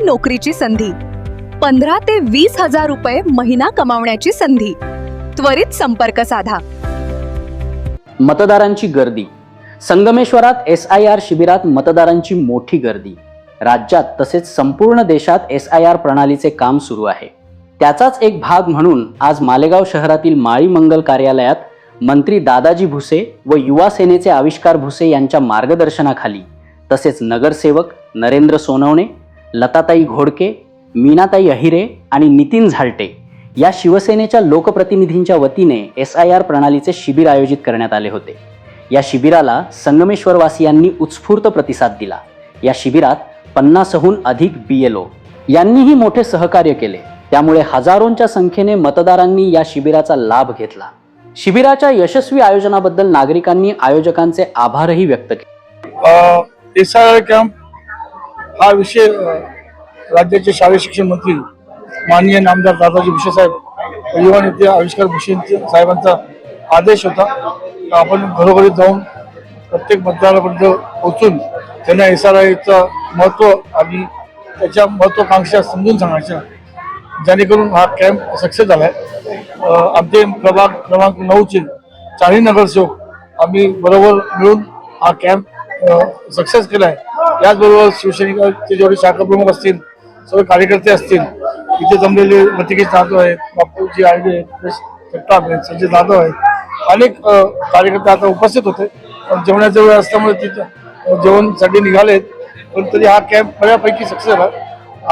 नोकरीची संधी, 15 ते 20,000 रुपये महिना कमावण्याची संधी. त्वरित संपर्क साधा. मतदारांची गर्दी. संगमेश्वरात SIR शिबिरात मतदारांची मोठी गर्दी. राज्यात तसेच संपूर्ण देशात SIR प्रणालीचे काम सुरू आहे. त्याचाच एक भाग म्हणून आज मालेगाव शहरातील माळी मंगल कार्यालयात मंत्री दादाजी भुसे व युवा सेनेचे आविष्कार भुसे यांच्या मार्गदर्शनाखाली तसेच नगरसेवक नरेंद्र सोनवणे, लताताई घोडके, मीनाताई अहिरे आणि नितीन झालटे या शिवसेनेच्या लोकप्रतिनिधींच्या वतीने SIR प्रणालीचे शिबिर आयोजित करण्यात आले होते. या शिबिराला संगमेश्वरवासियांनी उत्स्फूर्त प्रतिसाद दिला. या शिबिरात 50हून अधिक BLO यांनीही मोठे सहकार्य केले. त्यामुळे हजारोंच्या संख्येने मतदारांनी या शिबिराचा लाभ घेतला. शिबिराच्या यशस्वी आयोजनाबद्दल नागरिकांनी आयोजकांचे आभारही व्यक्त केले. SIR कॅम्प हा विषय राज्याचे शालेय शिक्षण मंत्री माननीय नामदार दादाजी भुसे साहेब, युवा नेते आविष्कार भुसे साहेबांचा आदेश होता. आपण घरोघरी जाऊन प्रत्येक मतदारापर्यंत पोहोचून त्यांना SIRचं महत्त्व आणि त्याच्या महत्त्वाकांक्षा समजून सांगायच्या, जेणेकरून हा कॅम्प सक्सेस झाला आहे. आमचे प्रभाग क्रमांक 9चे 4 नगरसेवक आम्ही बरोबर मिळून हा कॅम्प सक्सेस केला आहे. याचबरोबर शिवसैनिकांचे जेवढे शाखा प्रमुख असतील, सर्व कार्यकर्ते असतील, इथे जमलेले प्रतिकेश जाधव आहेत, बापूजी आयडे, जगताप आहेत, संजय जाधव आहेत, अनेक कार्यकर्ते आता उपस्थित होते. पण जेवणाचा वेळ असल्यामुळे तिथे जेवणासाठी निघालेत. पण तरी हा कॅम्प बऱ्यापैकी सक्सेस झाला.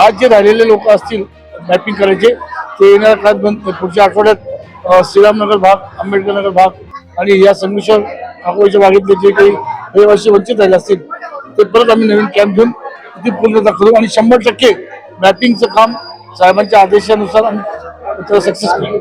आज जे राहिलेले लोक असतील मॅपिंग करायचे, ते येणाऱ्या काळात पुढच्या आठवड्यात श्रीरामनगर भाग, आंबेडकर नगर भाग आणि या संगमेश्वर आकोळीच्या भागातले जे काही रहिवासी वंचित राहिले असतील ते परत आम्ही नवीन कॅम्प घेऊन ती पूर्णता करू आणि 100% मॅपिंगचं काम साहेबांच्या आदेशानुसार आम्ही सक्सेस करू.